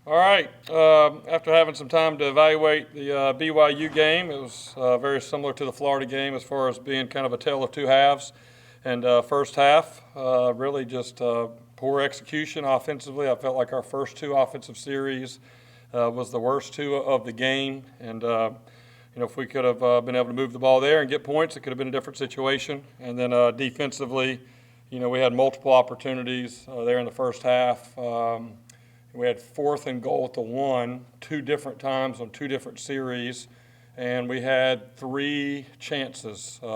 All right. After having some time to evaluate the BYU game, it was very similar to the Florida game as far as being kind of a tale of two halves. And first half, really just poor execution offensively. I felt like our first two offensive series was the worst two of the game. And, if we could have been able to move the ball there and get points, it could have been a different situation. And then defensively, we had multiple opportunities there in the first half. We had 4th and goal at the 1, 2 different times on 2 different series, and we had 3 chances, 2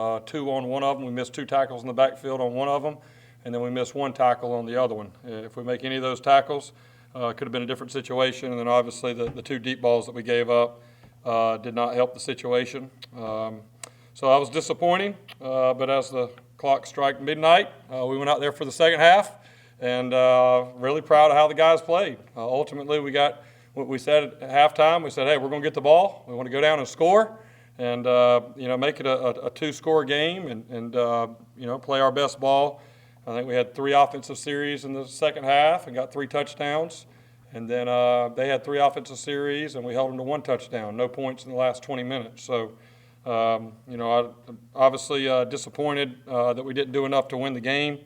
on one of them. We missed 2 tackles in the backfield on one of them, and then we missed 1 tackle on the other one. If we make any of those tackles, it could have been a different situation, and then obviously the 2 deep balls that we gave up did not help the situation. So I was disappointing, but as the clock struck midnight, we went out there for the second half. And really proud of how the guys played. Ultimately, we got what we said at halftime. We said, hey, we're going to get the ball. We want to go down and score and, make it a 2-score game and play our best ball. I think we had 3 offensive series in the second half and got 3 touchdowns. And then they had 3 offensive series, and we held them to 1 touchdown, no points in the last 20 minutes. So, I obviously disappointed that we didn't do enough to win the game.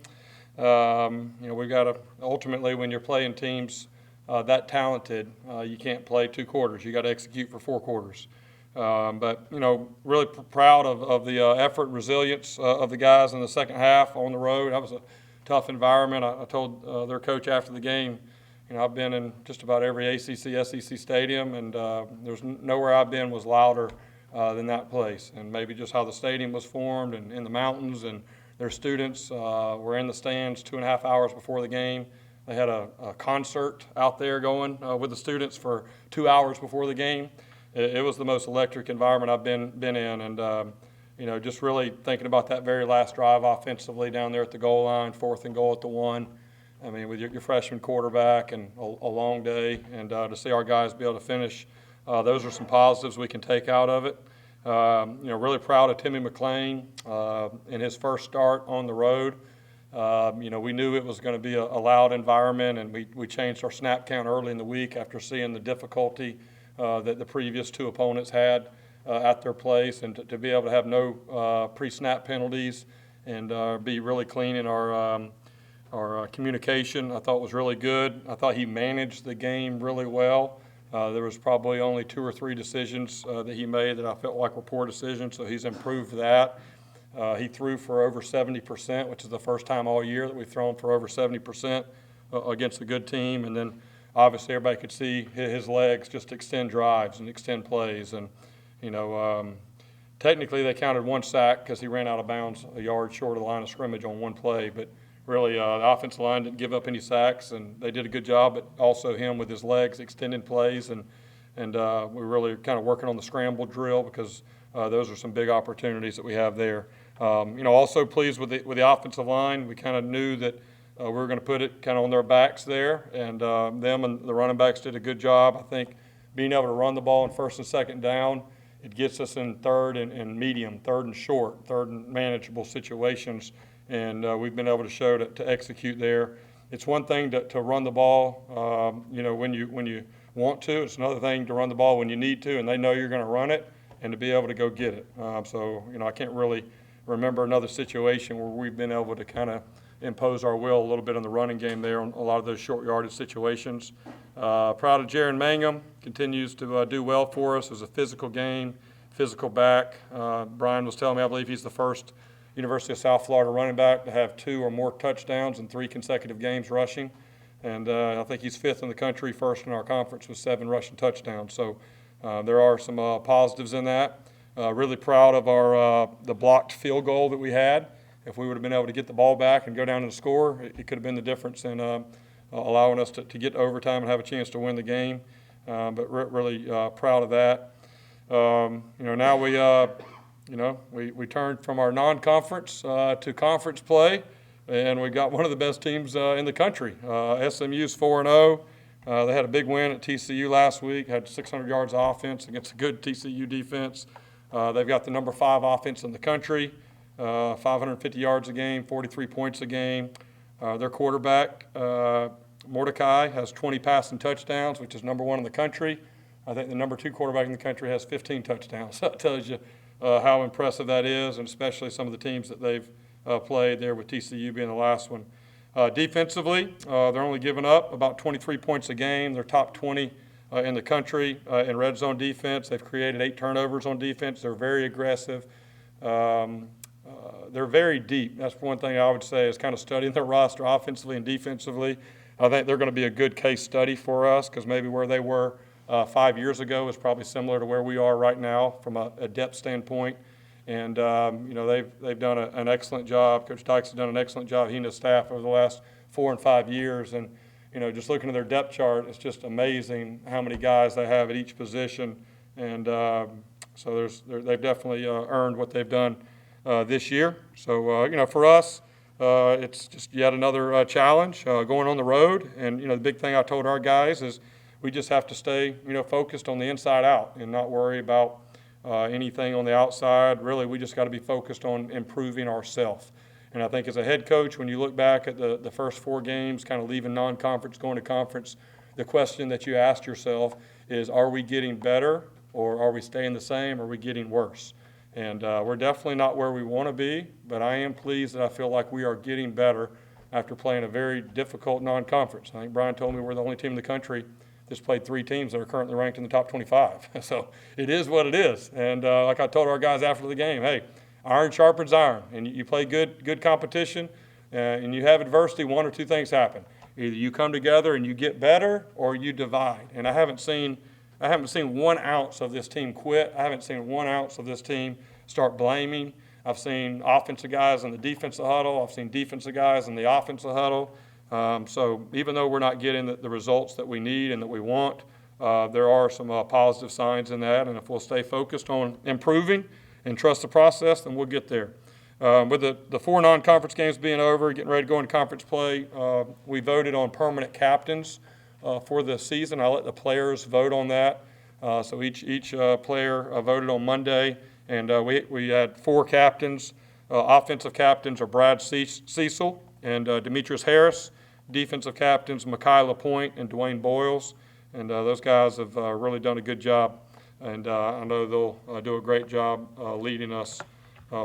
We've got to ultimately, when you're playing teams that talented, you can't play 2 quarters. You got to execute for 4 quarters. But really proud of the effort and resilience of the guys in the second half on the road. That was a tough environment. I told their coach after the game, I've been in just about every ACC, SEC stadium, and there's nowhere I've been was louder than that place. And maybe just how the stadium was formed and in the mountains, and their students were in the stands 2.5 hours before the game. They had a concert out there going with the students for 2 hours before the game. It was the most electric environment I've been in, and just really thinking about that very last drive offensively down there at the goal line, 4th and goal at the 1. I mean, with your freshman quarterback and a long day, and to see our guys be able to finish, those are some positives we can take out of it. Really proud of Timmy Mclean in his first start on the road. We knew it was going to be a loud environment, and we changed our snap count early in the week after seeing the difficulty that the previous 2 opponents had at their place, and to be able to have no pre-snap penalties and be really clean in our communication, I thought was really good. I thought he managed the game really well. There was probably only 2 or 3 decisions that he made that I felt like were poor decisions, so he's improved that. He threw for over 70%, which is the first time all year that we've thrown for over 70% against a good team. And then obviously everybody could see his legs just extend drives and extend plays. And, technically they counted 1 sack because he ran out of bounds a yard short of the line of scrimmage on 1 play. But really, the offensive line didn't give up any sacks, and they did a good job, but also him with his legs extending plays. And we're really kind of working on the scramble drill because those are some big opportunities that we have there. Also pleased with the offensive line. We kind of knew that we were going to put it kind of on their backs there, and them and the running backs did a good job. I think being able to run the ball in 1st and 2nd down, it gets us in 3rd and medium, 3rd and short, 3rd and manageable situations. And we've been able to show to execute there. It's one thing to run the ball, when you want to. It's another thing to run the ball when you need to, and they know you're going to run it, and to be able to go get it. I can't really remember another situation where we've been able to kind of impose our will a little bit on the running game there on a lot of those short yardage situations. Proud of Jaron Mangum. Continues to do well for us. It was a physical game, physical back. Brian was telling me, I believe he's the first University of South Florida running back to have 2 or more touchdowns in 3 consecutive games rushing. And I think he's 5th in the country, 1st in our conference with 7 rushing touchdowns. So there are some positives in that. Really proud of the blocked field goal that we had. If we would have been able to get the ball back and go down and score, it could have been the difference in allowing us to get to overtime and have a chance to win the game. But really proud of that. Now we turned from our non-conference to conference play, and we got one of the best teams in the country. SMU's 4-0. They had a big win at TCU last week, had 600 yards of offense against a good TCU defense. They've got the number 5 offense in the country, 550 yards a game, 43 points a game. Their quarterback Mordecai has 20 passing touchdowns, which is #1 in the country. I think the #2 quarterback in the country has 15 touchdowns. So that tells you how impressive that is, and especially some of the teams that they've played there, with TCU being the last one. Defensively, they're only giving up about 23 points a game. They're top 20 in the country in red zone defense. They've created 8 turnovers on defense. They're very aggressive. They're very deep. That's one thing I would say is kind of studying their roster offensively and defensively. I think they're going to be a good case study for us, because maybe where they were 5 years ago is probably similar to where we are right now from a depth standpoint. And they've done an excellent job. Coach Dykes has done an excellent job, he and his staff, over the last 4 and 5 years. And just looking at their depth chart, it's just amazing how many guys they have at each position. And so they've definitely earned what they've done this year. So for us, it's just yet another challenge going on the road. And the big thing I told our guys is we just have to stay focused on the inside out and not worry about anything on the outside. Really, we just got to be focused on improving ourselves. And I think as a head coach, when you look back at the first 4 games, kind of leaving non-conference, going to conference, the question that you asked yourself is, are we getting better, or are we staying the same, or are we getting worse? And we're definitely not where we want to be, but I am pleased that I feel like we are getting better after playing a very difficult non-conference. I think Brian told me we're the only team in the country that's played 3 teams that are currently ranked in the top 25. So it is what it is. And like I told our guys after the game, hey, iron sharpens iron. And you play good competition, and you have adversity, 1 or 2 things happen. Either you come together and you get better, or you divide. And I haven't seen 1 ounce of this team quit. I haven't seen 1 ounce of this team start blaming. I've seen offensive guys in the defensive huddle. I've seen defensive guys in the offensive huddle. So even though we're not getting the results that we need and that we want, there are some positive signs in that. And if we'll stay focused on improving and trust the process, then we'll get there. With the 4 non-conference games being over, getting ready to go into conference play, we voted on permanent captains for the season. I let the players vote on that. So each player voted on Monday, and we had 4 captains. Offensive captains are Brad Cecil and Demetrius Harris. Defensive captains, Mekhi LaPointe and Dwayne Boyles. And those guys have really done a good job. And I know they'll do a great job leading us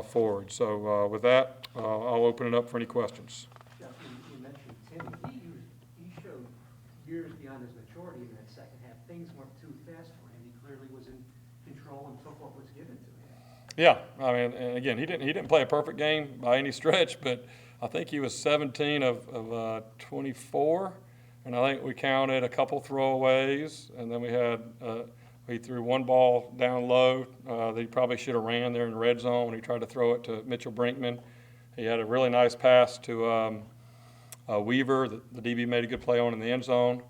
forward. So with that, I'll open it up for any questions. Jeff, you mentioned Timmy. He showed years beyond his maturity in that second half. Things weren't too fast for him. He clearly was in control and took what was given to him. Yeah, I mean, and again, he didn't play a perfect game by any stretch, but I think he was 17 of 24, and I think we counted a couple throwaways, and then we threw 1 ball down low that he probably should have ran there in the red zone when he tried to throw it to Mitchell Brinkman. He had a really nice pass to Weaver that the DB made a good play on in the end zone,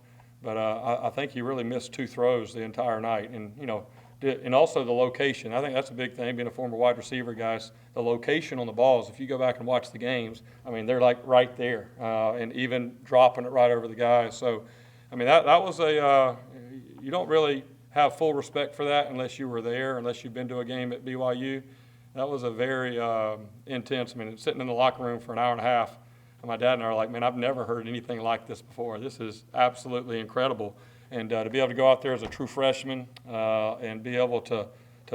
but I think he really missed 2 throws the entire night, and also the location. I think that's a big thing, being a former wide receiver, guys. The location on the balls, if you go back and watch the games, I mean, they're like right there, and even dropping it right over the guys. So, I mean, that was you don't really have full respect for that unless you were there, unless you've been to a game at BYU. That was a very intense. I mean, sitting in the locker room for an hour and a half, and my dad and I are like, man, I've never heard anything like this before. This is absolutely incredible. And to be able to go out there as a true freshman and be able to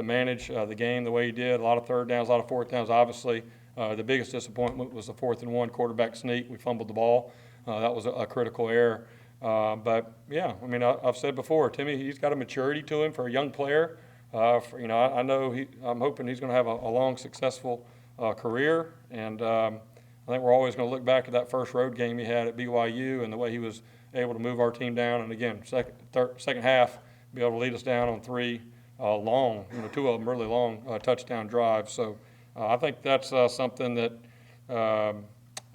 manage the game the way he did, a lot of 3rd downs, a lot of 4th downs. Obviously, the biggest disappointment was the 4th and 1 quarterback sneak. We fumbled the ball. That was a critical error. But, yeah, I mean, I've said before, Timmy, he's got a maturity to him for a young player. I know I'm hoping he's going to have a long, successful career. And I think we're always going to look back at that first road game he had at BYU and the way he was able to move our team down, and again, second half, be able to lead us down on 3 long, 2 of them really long touchdown drives. So I think that's something that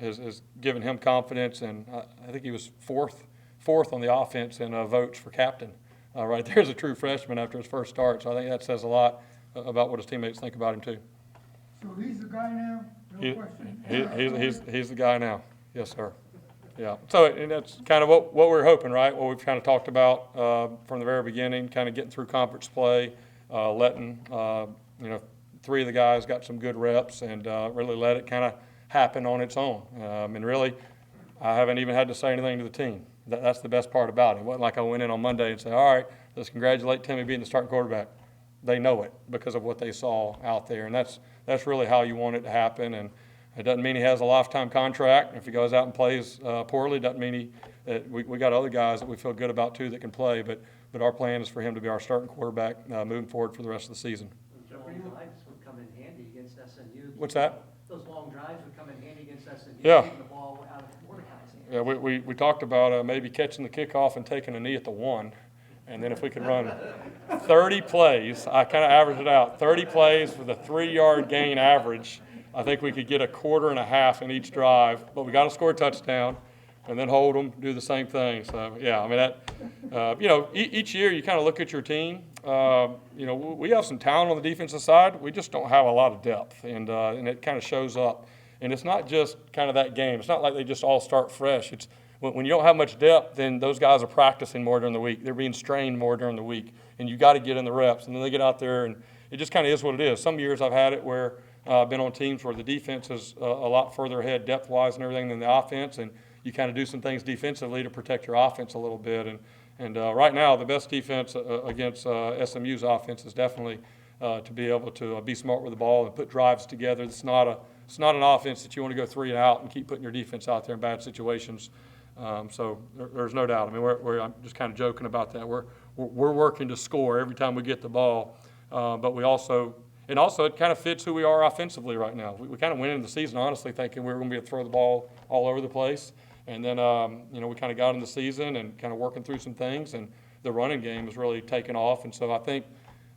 has given him confidence, and I think he was fourth on the offense in votes for captain. Right there's a true freshman after his first start. So I think that says a lot about what his teammates think about him too. So he's the guy now? No question. He's the guy now. Yes, sir. Yeah, so and that's kind of what we're hoping, right? What we've kind of talked about from the very beginning, kind of getting through conference play, letting 3 of the guys got some good reps, and really let it kind of happen on its own. And really, I haven't even had to say anything to the team. That's the best part about it. It wasn't like I went in on Monday and said, all right, let's congratulate Timmy being the starting quarterback. They know it because of what they saw out there, and that's really how you want it to happen. And it doesn't mean he has a lifetime contract. If he goes out and plays poorly, it doesn't mean we got other guys that we feel good about too that can play. But our plan is for him to be our starting quarterback moving forward for the rest of the season. Those long drives would come in handy against SMU. What's that? Those long drives would come in handy against SMU. Yeah. Keeping the ball out of Mordecai's hands. Yeah, we talked about maybe catching the kickoff and taking a knee at the 1. And then if we could run 30 plays, I kind of averaged it out, 30 plays with a 3-yard gain average, I think we could get a quarter and a half in each drive. But we got to score a touchdown and then hold them, do the same thing. So, yeah, I mean, each year you kind of look at your team. We have some talent on the defensive side. We just don't have a lot of depth, and it kind of shows up. And it's not just kind of that game. It's not like they just all start fresh. It's when you don't have much depth, then those guys are practicing more during the week. They're being strained more during the week, and you got to get in the reps. And then they get out there, and it just kind of is what it is. Some years I've had it where I've been on teams where the defense is a lot further ahead depth-wise and everything than the offense, and you kind of do some things defensively to protect your offense a little bit. And right now, the best defense against SMU's offense is definitely to be able to be smart with the ball and put drives together. It's not an offense that you want to go 3 and out and keep putting your defense out there in bad situations. So there's no doubt. I mean, I'm just kind of joking about that. We're working to score every time we get the ball, but we also it kind of fits who we are offensively right now. We kind of went into the season honestly thinking we were going to be able to throw the ball all over the place, and then we kind of got in the season and kind of working through some things, and the running game has really taken off. And so I think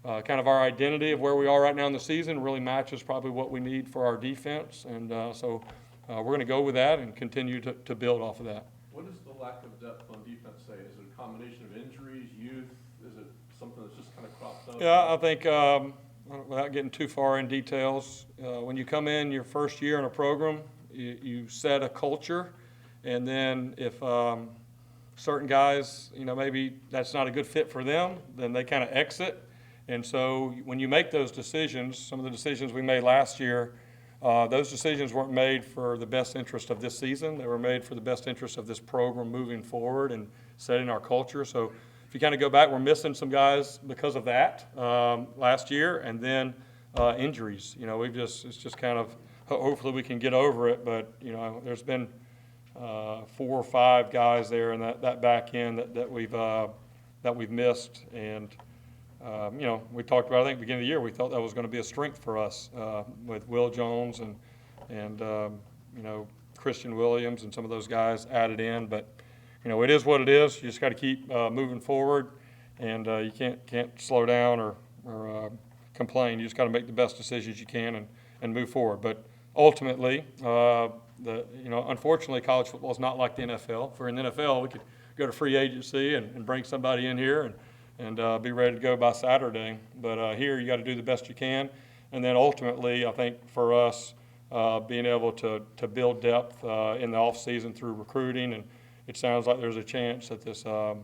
kind of our identity of where we are right now in the season really matches probably what we need for our defense, and so we're going to go with that and continue to build off of that. What does the lack of depth on defense say? Is it a combination of injuries, youth? Is it something that's just kind of cropped up? Yeah, I think without getting too far in details, when you come in your first year in a program, you set a culture, and then if certain guys, maybe that's not a good fit for them, then they kind of exit. And so when you make those decisions, some of the decisions we made last year, those decisions weren't made for the best interest of this season. They were made for the best interest of this program moving forward and setting our culture. So if you kind of go back, we're missing some guys because of that last year, and then injuries. It's just kind of, hopefully we can get over it, but there's been 4 or 5 guys there in that back end that we've missed. And we talked about, I think, at the beginning of the year, we thought that was going to be a strength for us with Will Jones and Christian Williams and some of those guys added in. But, it is what it is. You just got to keep moving forward, and you can't slow down or complain. You just got to make the best decisions you can and move forward. But ultimately, unfortunately, college football is not like the NFL. If we're in the NFL, we could go to free agency and bring somebody in here and be ready to go by Saturday. But here you got to do the best you can. And then ultimately, I think for us, being able to build depth in the offseason through recruiting, and it sounds like there's a chance that this the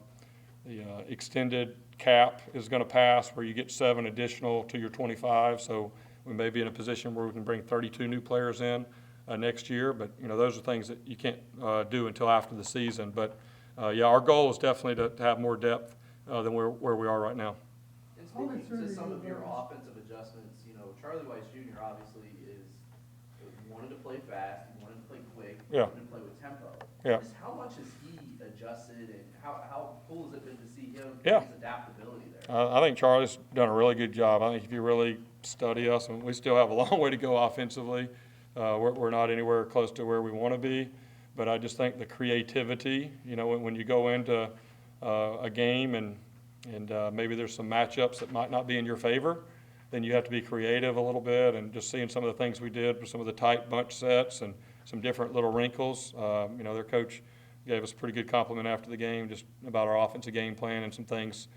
extended cap is going to pass where you get 7 additional to your 25. So we may be in a position where we can bring 32 new players in next year. But, those are things that you can't do until after the season. But, our goal is definitely to have more depth than where we are right now. And speaking to some of your offensive adjustments, Charlie Weiss Jr. obviously wanted to play fast, he wanted to play quick, he Yeah. wanted to play with tempo. Yeah. Just how much has he adjusted, and how cool has it been to see him, Yeah. his adaptability there? I think Charlie's done a really good job. I think if you really study us, and we still have a long way to go offensively. We're not anywhere close to where we want to be, but I just think the creativity, when you go into a game and maybe there's some matchups that might not be in your favor, then you have to be creative a little bit, and just seeing some of the things we did with some of the tight bunch sets and some different little wrinkles. Their coach gave us a pretty good compliment after the game just about our offensive game plan and some things.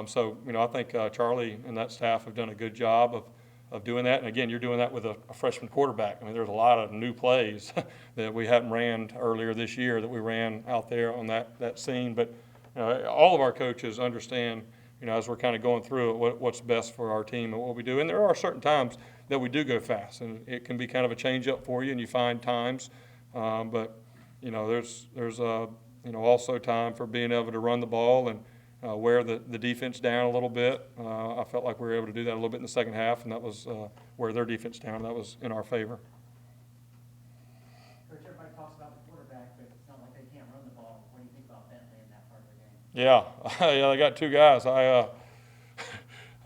So I think Charlie and that staff have done a good job of doing that. And again, you're doing that with a freshman quarterback. I mean, there's a lot of new plays that we hadn't ran earlier this year that we ran out there on that scene. But all of our coaches understand, as we're kind of going through it, what's best for our team and what we do. And there are certain times that we do go fast, and it can be kind of a change up for you, and you find times. But there's a also time for being able to run the ball and wear the defense down a little bit. I felt like we were able to do that a little bit in the second half, and that was wear their defense down. That was in our favor. Coach, everybody talks about the quarterback, but it's not like they can't run the ball. What do you think about Bentley in that part of the game? Yeah, I got two guys.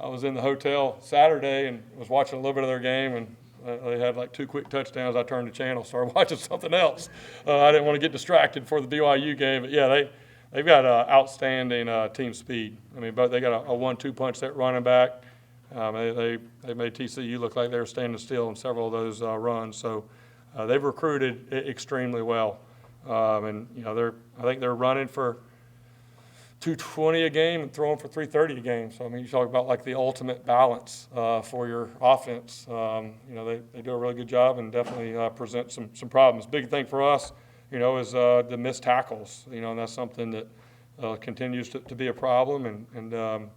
I was in the hotel Saturday and was watching a little bit of their game, and they had like two quick touchdowns. I turned the channel, started watching something else. I didn't want to get distracted for the BYU game, but yeah, they've got outstanding team speed. I mean, but they got a 1-2 punch at running back. They made TCU look like they were standing still in several of those runs. So they've recruited extremely well, and I think they're running for 220 a game and throwing for 330 a game. So, I mean, you talk about like the ultimate balance for your offense. They do a really good job and definitely present some problems. Big thing for us, is the missed tackles, and that's something that continues to be a problem. And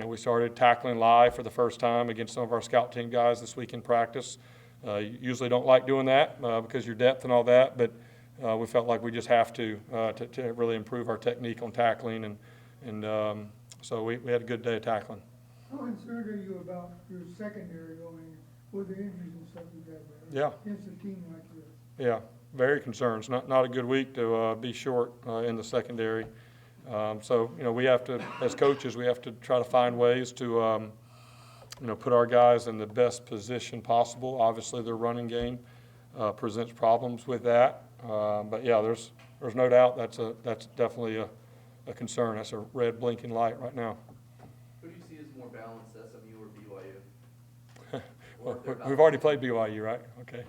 we started tackling live for the first time against some of our scout team guys this week in practice. You usually don't like doing that because your depth and all that, but we felt like we just have to really improve our technique on tackling, and so we had a good day of tackling. How concerned are you about your secondary going with the injuries and stuff you got there? Yeah. Against a team like this? Yeah, very concerned. It's not a good week to be short in the secondary. So we have to, as coaches, we have to try to find ways to put our guys in the best position possible. Obviously, their running game presents problems with that. But yeah, there's no doubt that's definitely a concern. That's a red blinking light right now. Who do you see as more balanced, SMU or BYU? Or if they're We've already played BYU, right? Okay.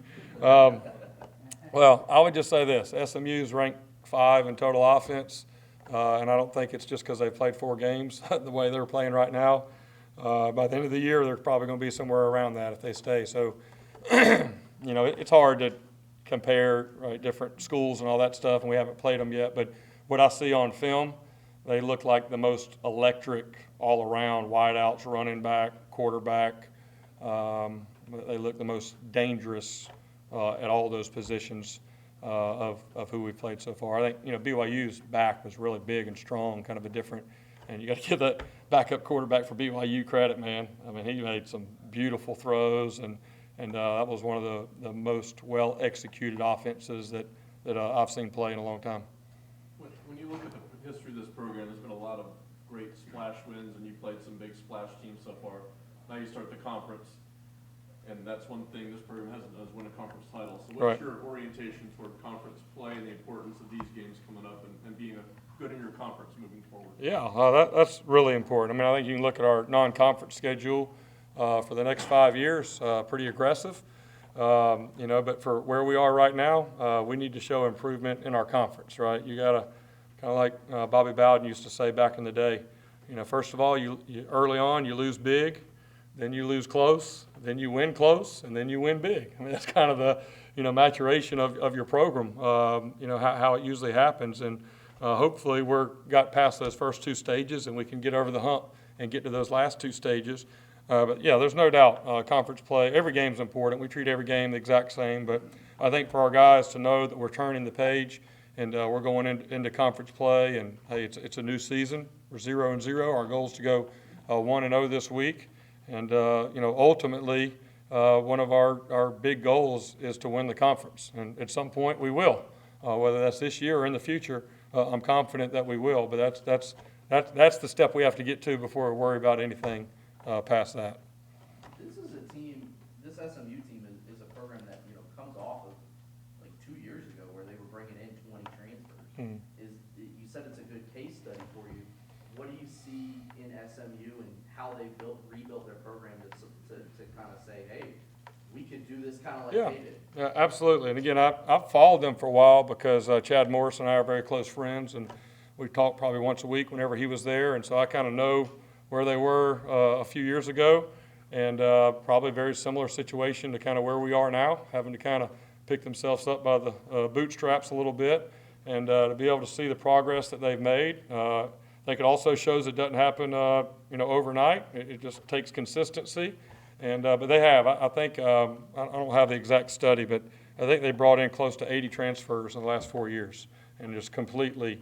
Well, I would just say this: SMU's ranked 5 in total offense, and I don't think it's just because they've played 4 games the way they're playing right now. By the end of the year, they're probably going to be somewhere around that if they stay. So, it's hard to compare different schools and all that stuff, and we haven't played them yet. But what I see on film, they look like the most electric, all-around wideouts, running back, quarterback. They look the most dangerous at all those positions of who we've played so far. I think BYU's back was really big and strong, kind of a different. And you got to give that backup quarterback for BYU credit, man. I mean, he made some beautiful throws, and that was one of the most well-executed offenses that I've seen play in a long time. When you look at the history of this program, there's been a lot of great splash wins, and you played some big splash teams so far. Now you start the conference, and that's one thing this program hasn't done is win a conference title. So what's your orientation toward conference play and the importance of these games coming up and being good in your conference moving forward? Yeah, that's really important. I mean, I think you can look at our non-conference schedule for the next 5 years, pretty aggressive. But for where we are right now, we need to show improvement in our conference, right? You got to, kind of like Bobby Bowden used to say back in the day, first of all, you early on, you lose big, then you lose close, then you win close, and then you win big. I mean, that's kind of the, maturation of your program, how it usually happens. And hopefully got past those first 2 stages and we can get over the hump and get to those last 2 stages. But yeah, there's no doubt conference play, every game's important. We treat every game the exact same, but I think for our guys to know that we're turning the page and we're going into conference play, and hey, it's a new season. We're 0-0. Our goal is to go 1-0 this week. And, ultimately, one of our big goals is to win the conference. And at some point we will, whether that's this year or in the future. I'm confident that we will, but that's the step we have to get to before we worry about anything past that. This is a team, this SMU team is a program that, comes off of like 2 years ago where they were bringing in 20 transfers. You said it's a good case study for you. What do you see in SMU and how they rebuilt their program to kind of say, hey, we could do this kind of like they did? Yeah, absolutely. And again, I've followed them for a while because Chad Morris and I are very close friends, and we talked probably once a week whenever he was there, and so I kind of know where they were a few years ago, and probably a very similar situation to kind of where we are now, having to kind of pick themselves up by the bootstraps a little bit, and to be able to see the progress that they've made. I think it also shows it doesn't happen, overnight. It just takes consistency, and but they have. I think I don't have the exact study, but I think they brought in close to 80 transfers in the last 4 years, and just completely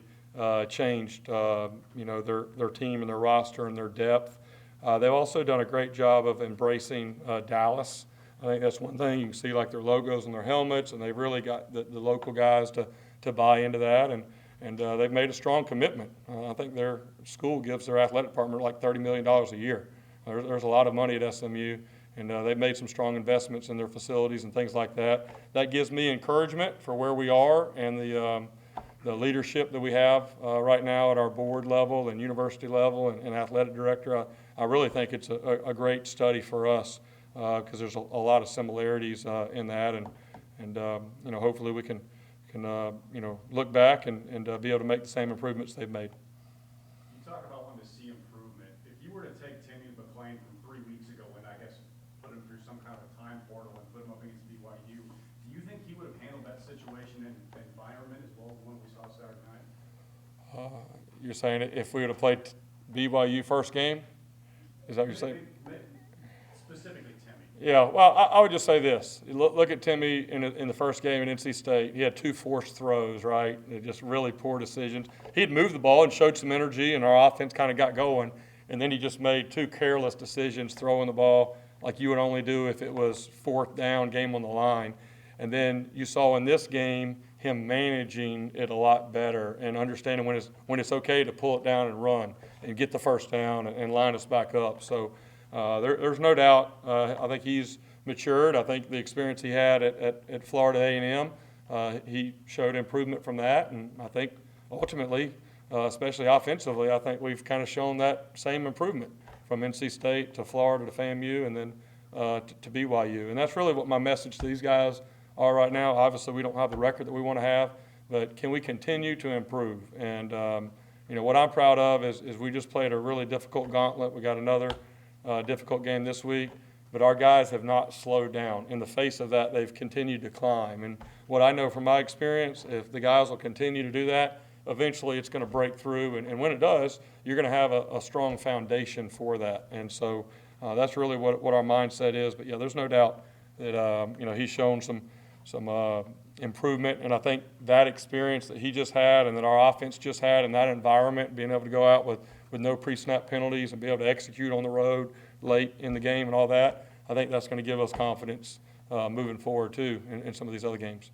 changed, their team and their roster and their depth. They've also done a great job of embracing Dallas. I think that's one thing. You can see like their logos on their helmets, and they've really got the local guys to buy into that, and they've made a strong commitment. I think their school gives their athletic department like $30 million a year. There's a lot of money at SMU, and they've made some strong investments in their facilities and things like that. That gives me encouragement for where we are and the leadership that we have right now at our board level and university level and athletic director. I really think it's a great study for us because there's a lot of similarities in that, and hopefully we can look back and be able to make the same improvements they've made. You talk about wanting to see improvement. If you were to take Timmy Mclean from 3 weeks ago and I guess put him through some kind of a time portal and put him up against BYU, do you think he would have handled that situation and environment as well as the one we saw Saturday night? You're saying if we would have played BYU first game? Is that what you're saying? Specifically Timmy. Yeah, well, I would just say this. Look at Timmy in the first game at NC State. He had 2 forced throws, right? They're just really poor decisions. He'd moved the ball and showed some energy, and our offense kind of got going. And then he just made 2 careless decisions throwing the ball like you would only do if it was 4th down, game on the line. And then you saw in this game him managing it a lot better and understanding when it's okay to pull it down and run and get the first down and line us back up. So there's no doubt. I think he's matured. I think the experience he had at Florida A&M, he showed improvement from that. And I think ultimately, especially offensively, I think we've kind of shown that same improvement from NC State to Florida to FAMU and then to BYU. And that's really what my message to these guys are right now. Obviously, we don't have the record that we want to have, but can we continue to improve? And what I'm proud of is we just played a really difficult gauntlet. We got another difficult game this week, but our guys have not slowed down. In the face of that, they've continued to climb. And what I know from my experience, if the guys will continue to do that, eventually it's going to break through. And when it does, you're going to have a strong foundation for that. And so that's really what our mindset is. But yeah, there's no doubt that he's shown some improvement, and I think that experience that he just had and that our offense just had in that environment, being able to go out with no pre-snap penalties and be able to execute on the road late in the game and all that, I think that's going to give us confidence moving forward too in some of these other games.